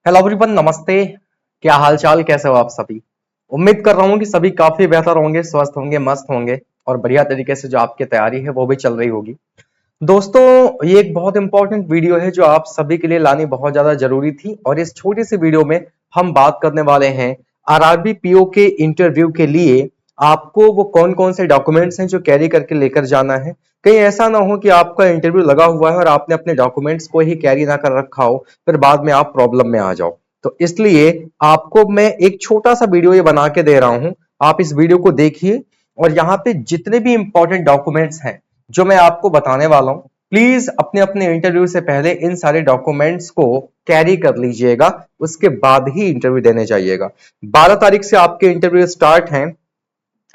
Hello everyone, नमस्ते। क्या हाल चाल, कैसे हो आप सभी। उम्मीद कर रहा हूँ कि सभी काफी बेहतर होंगे, स्वस्थ होंगे, मस्त होंगे और बढ़िया तरीके से जो आपकी तैयारी है वो भी चल रही होगी। दोस्तों, ये एक बहुत इंपॉर्टेंट वीडियो है जो आप सभी के लिए लानी बहुत ज्यादा जरूरी थी और इस छोटी सी वीडियो में हम बात करने वाले हैं आरआरबी पीओ के इंटरव्यू के लिए आपको वो कौन कौन से डॉक्यूमेंट्स हैं जो कैरी करके लेकर जाना है। कहीं ऐसा ना हो कि आपका इंटरव्यू लगा हुआ है और आपने अपने डॉक्यूमेंट्स को ही कैरी ना कर रखा हो, फिर बाद में आप प्रॉब्लम में आ जाओ। तो इसलिए आपको मैं एक छोटा सा वीडियो ये बना के दे रहा हूं। आप इस वीडियो को देखिए और यहाँ पे जितने भी इंपॉर्टेंट डॉक्यूमेंट्स हैं जो मैं आपको बताने वाला हूं, प्लीज अपने अपने इंटरव्यू से पहले इन सारे डॉक्यूमेंट्स को कैरी कर लीजिएगा। उसके बाद ही इंटरव्यू देने जाइएगा। 12 तारीख से आपके इंटरव्यू स्टार्ट हैं।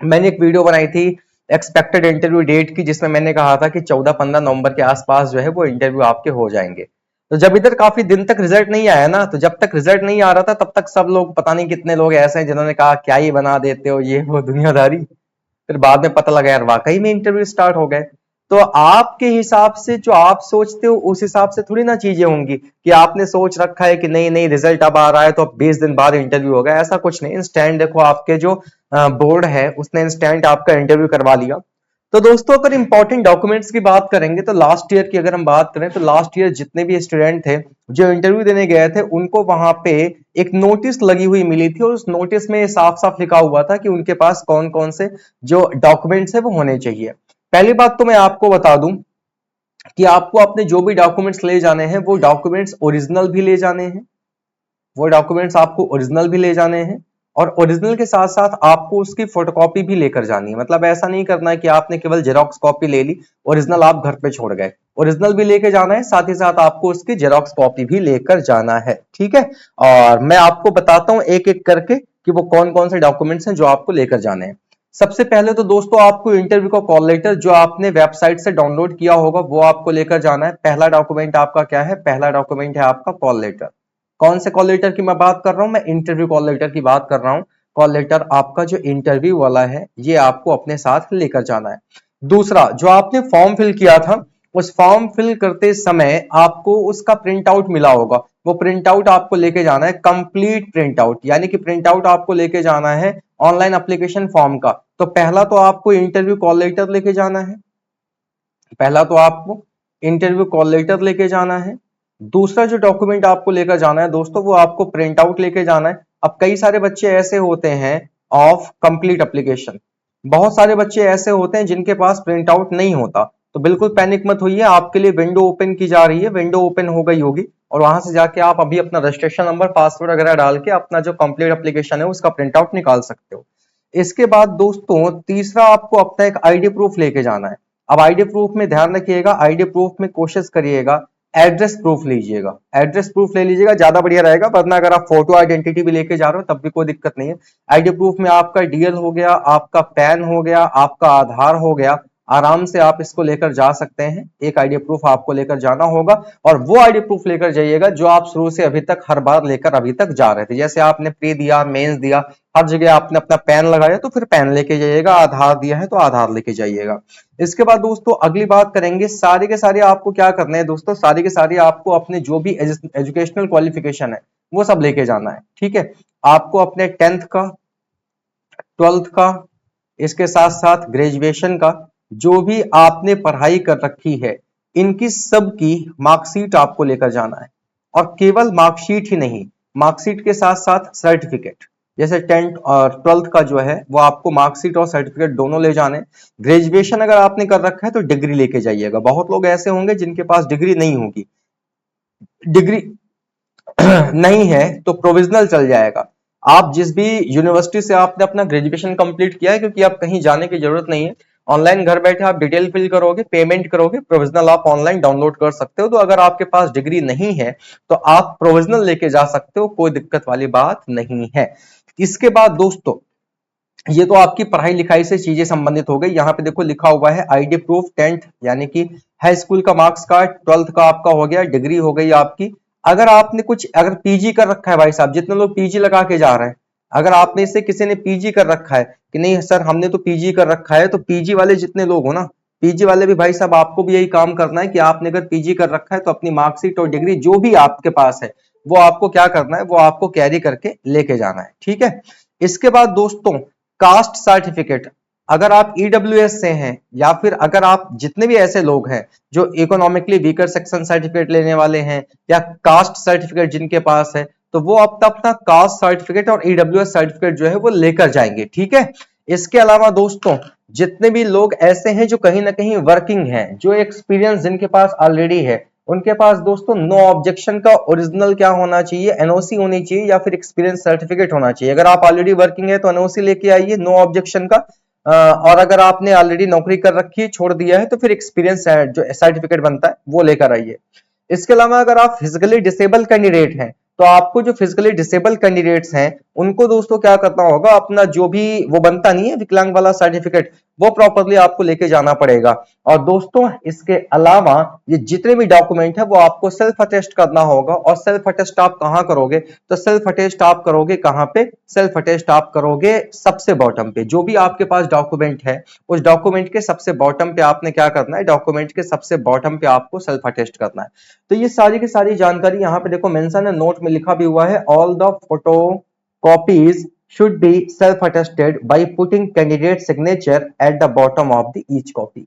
मैंने एक वीडियो बनाई थी एक्सपेक्टेड इंटरव्यू डेट की, जिसमें मैंने कहा था कि 14-15 नवंबर के आसपास जो है वो इंटरव्यू आपके हो जाएंगे। तो जब इधर काफी दिन तक रिजल्ट नहीं आया ना, तो जब तक रिजल्ट नहीं आ रहा था तब तक सब लोग, पता नहीं कितने लोग ऐसे हैं जिन्होंने कहा क्या ही बना देते हो, ये वो दुनियादारी। फिर बाद में पता लगा यार वाकई में इंटरव्यू स्टार्ट हो गए। तो आपके हिसाब से जो आप सोचते हो उस हिसाब से थोड़ी ना चीजें होंगी कि आपने सोच रखा है कि नहीं नहीं रिजल्ट अब आ रहा है तो अब 20 दिन बाद इंटरव्यू होगा। ऐसा कुछ नहीं। इंस्टेंट देखो, आपके जो बोर्ड है उसने इंस्टेंट आपका इंटरव्यू करवा लिया। तो दोस्तों, अगर इंपॉर्टेंट डॉक्यूमेंट्स की बात करेंगे तो लास्ट ईयर की अगर हम बात करें तो लास्ट ईयर जितने भी स्टूडेंट थे जो इंटरव्यू देने गए थे उनको वहां पे एक नोटिस लगी हुई मिली थी और उस नोटिस में साफ साफ लिखा हुआ था कि उनके पास कौन कौन से जो डॉक्यूमेंट्स है वो होने चाहिए। पहली बात तो मैं आपको बता दूं कि आपको अपने जो भी डॉक्यूमेंट्स ले जाने हैं वो डॉक्यूमेंट्स ओरिजिनल भी ले जाने हैं। वो डॉक्यूमेंट्स आपको ओरिजिनल भी ले जाने हैं और ओरिजिनल के साथ साथ आपको उसकी फोटोकॉपी भी लेकर जानी है। मतलब ऐसा नहीं करना है कि आपने केवल जेरॉक्स कॉपी ले ली, ओरिजिनल आप घर पे छोड़ गए। ओरिजिनल भी लेके जाना है, साथ ही साथ आपको उसकी जेरॉक्स कॉपी भी लेकर जाना है। ठीक है। और मैं आपको बताता हूं एक एक करके कि वो कौन कौन से डॉक्यूमेंट्स हैं जो आपको लेकर जाने हैं। सबसे पहले तो दोस्तों आपको इंटरव्यू का कॉल लेटर जो आपने वेबसाइट से डाउनलोड किया होगा वो आपको लेकर जाना है। पहला डॉक्यूमेंट आपका क्या है? पहला डॉक्यूमेंट है आपका कॉल लेटर। कौन से कॉल लेटर की मैं बात कर रहा हूं? मैं इंटरव्यू कॉल लेटर की बात कर रहा हूं। कॉल लेटर आपका जो इंटरव्यू वाला है ये आपको अपने साथ लेकर जाना है। दूसरा, जो आपने फॉर्म फिल किया था उस फॉर्म फिल करते समय आपको उसका प्रिंट आउट मिला होगा, वो प्रिंट आउट आपको लेके जाना है। कंप्लीट प्रिंट आउट, यानी कि प्रिंट आउट आपको लेके जाना है ऑनलाइन एप्लीकेशन फॉर्म का। तो पहला तो आपको इंटरव्यू कॉल लेटर लेके जाना है। पहला तो आपको इंटरव्यू कॉल लेटर लेके जाना है। दूसरा जो डॉक्यूमेंट आपको लेकर जाना है दोस्तों वो आपको प्रिंट आउट लेके जाना है। अब कई सारे बच्चे ऐसे होते हैं ऑफ कंप्लीट एप्लीकेशन, बहुत सारे बच्चे ऐसे होते हैं जिनके पास प्रिंट आउट नहीं होता। तो बिल्कुल पैनिक मत होइए, आपके लिए विंडो ओपन की जा रही है, विंडो ओपन हो गई होगी और वहां से जाके आप अभी अपना रजिस्ट्रेशन नंबर, पासवर्ड वगैरह डाल के अपना जो कंप्लीट एप्लीकेशन है उसका प्रिंट आउट निकाल सकते हो। इसके बाद दोस्तों तीसरा आपको अपना एक आईडी प्रूफ लेके जाना है। अब आईडी प्रूफ में ध्यान रखिएगा, आईडी प्रूफ में कोशिश करिएगा एड्रेस प्रूफ लीजिएगा। एड्रेस प्रूफ ले लीजिएगा, ज्यादा बढ़िया रहेगा, वरना अगर आप फोटो आइडेंटिटी भी लेके जा रहे हो तब भी कोई दिक्कत नहीं है। आईडी प्रूफ में आपका डीएल हो गया, आपका पैन हो गया, आपका आधार हो गया, आराम से आप इसको लेकर जा सकते हैं। एक आईडी प्रूफ आपको लेकर जाना होगा और वो आईडी प्रूफ लेकर जाइएगा जो आप शुरू से अभी तक हर बार लेकर अभी तक जा रहे थे। जैसे आपने प्री दिया, मेंस दिया, हर जगह आपने अपना पैन लगाया तो फिर पैन लेके जाइएगा, आधार दिया है तो आधार लेके जाइएगा। इसके बाद दोस्तों अगली बात करेंगे, सारे के सारे आपको क्या करने हैं दोस्तों, सारे के सारे आपको अपने जो भी एजुकेशनल क्वालिफिकेशन है वो सब लेके जाना है। ठीक है। आपको अपने 10th का, 12th का, इसके साथ साथ ग्रेजुएशन का जो भी आपने पढ़ाई कर रखी है इनकी सबकी मार्कशीट आपको लेकर जाना है। और केवल मार्कशीट ही नहीं, मार्कशीट के साथ साथ सर्टिफिकेट, जैसे 10th और 12th का जो है वो आपको मार्कशीट और सर्टिफिकेट दोनों ले जाने। ग्रेजुएशन अगर आपने कर रखा है तो डिग्री लेके जाइएगा। बहुत लोग ऐसे होंगे जिनके पास डिग्री नहीं होगी। डिग्री नहीं है तो प्रोविजनल चल जाएगा। आप जिस भी यूनिवर्सिटी से आपने अपना ग्रेजुएशन कंप्लीट किया है, क्योंकि आप कहीं जाने की जरूरत नहीं है, ऑनलाइन घर बैठे आप डिटेल फिल करोगे, पेमेंट करोगे, प्रोविजनल आप ऑनलाइन डाउनलोड कर सकते हो। तो अगर आपके पास डिग्री नहीं है तो आप प्रोविजनल लेके जा सकते हो, कोई दिक्कत वाली बात नहीं है। इसके बाद दोस्तों ये तो आपकी पढ़ाई लिखाई से चीजें संबंधित हो गई। यहाँ पे देखो लिखा हुआ है आईडी प्रूफ 10th यानी कि हाई स्कूल का मार्क्स कार्ड, 12th का आपका हो गया, डिग्री हो गई आपकी। अगर आपने कुछ अगर पीजी कर रखा है, भाई साहब जितने लोग पीजी लगा के जा रहे हैं, अगर आप में से किसी ने पीजी कर रखा है कि नहीं सर हमने तो पीजी कर रखा है, तो पीजी वाले जितने लोग हो ना, पीजी वाले भी भाई साहब आपको भी यही काम करना है कि आपने अगर पीजी कर रखा है तो अपनी मार्कशीट और डिग्री जो भी आपके पास है वो आपको क्या करना है, वो आपको कैरी करके लेके जाना है, ठीक है। इसके बाद दोस्तों कास्ट सर्टिफिकेट, अगर आप ईडब्ल्यूएस से हैं या फिर अगर आप जितने भी ऐसे लोग हैं जो इकोनॉमिकली वीकर सेक्शन सर्टिफिकेट लेने वाले हैं या कास्ट सर्टिफिकेट जिनके पास है, तो वो अब तक अपना कास्ट सर्टिफिकेट और ईडब्ल्यूएस सर्टिफिकेट जो है वो लेकर जाएंगे, ठीक है। इसके अलावा दोस्तों जितने भी लोग ऐसे हैं जो कहीं ना कहीं वर्किंग हैं, जो एक्सपीरियंस जिनके पास ऑलरेडी है, उनके पास दोस्तों नो ऑब्जेक्शन का ओरिजिनल क्या होना चाहिए, एनओसी होनी चाहिए या फिर एक्सपीरियंस सर्टिफिकेट होना चाहिए। अगर आप ऑलरेडी वर्किंग है तो एनओसी लेके आइए नो ऑब्जेक्शन का, और अगर आपने ऑलरेडी नौकरी कर रखी है, छोड़ दिया है, तो फिर एक्सपीरियंस जो सर्टिफिकेट बनता है वो लेकर आइए। इसके अलावा अगर आप फिजिकली डिसेबल कैंडिडेट हैं, तो आपको जो फिजिकली डिसेबल कैंडिडेट्स हैं उनको दोस्तों क्या करना होगा, अपना जो भी वो बनता नहीं है विकलांग वाला सर्टिफिकेट, वो प्रॉपरली आपको लेके जाना पड़ेगा। और दोस्तों इसके अलावा ये जितने भी डॉक्यूमेंट है वो आपको सेल्फ अटेस्ट करना होगा। और सेल्फ अटेस्ट आप कहां करोगे, तो सेल्फ अटेस्ट आप करोगे कहां पे, सेल्फ अटेस्ट आप करोगे सबसे बॉटम पे। जो भी आपके पास डॉक्यूमेंट है उस डॉक्यूमेंट के सबसे बॉटम पे आपने क्या करना है, डॉक्यूमेंट के सबसे बॉटम पे आपको सेल्फ अटेस्ट करना है। तो ये सारी की सारी जानकारी यहाँ पे देखो मेंशन है, नोट में लिखा भी हुआ है, all the photo copies should be self-attested by putting candidate signature at the bottom of the each copy।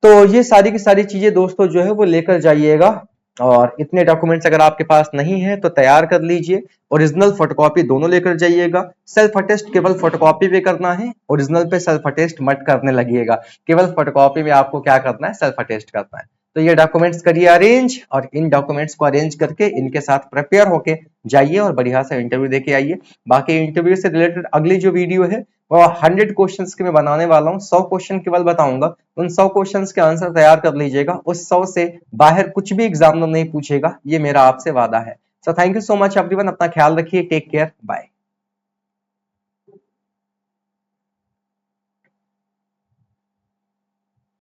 तो ये सारी की सारी चीजें दोस्तों जो है वो लेकर जाइएगा। और इतने डॉक्यूमेंट्स अगर आपके पास नहीं है तो तैयार कर लीजिए, ओरिजिनल फोटोकॉपी दोनों लेकर जाइएगा। सेल्फ अटेस्ट केवल फोटोकॉपी पे करना है, ओरिजिनल पे सेल्फ अटेस्ट मत करने लगिएगा, केवल फोटोकॉपी में आपको क्या करना है, सेल्फ अटेस्ट करना है। तो ये डॉक्यूमेंट्स करिए अरेंज, और इन डॉक्यूमेंट्स को अरेंज करके इनके साथ प्रिपेयर होके जाइए और बढ़िया सा इंटरव्यू देके आइए। बाकी इंटरव्यू से रिलेटेड अगली जो वीडियो है वो 100 क्वेश्चंस के मैं बनाने वाला हूँ, 100 क्वेश्चन केवल बताऊंगा, उन 100 क्वेश्चंस के आंसर तैयार कर लीजिएगा। उस 100 से बाहर कुछ भी एग्जामिनर नहीं पूछेगा, ये मेरा आपसे वादा है। So thank you so much everyone, अपना ख्याल रखिए, टेक केयर, बाय।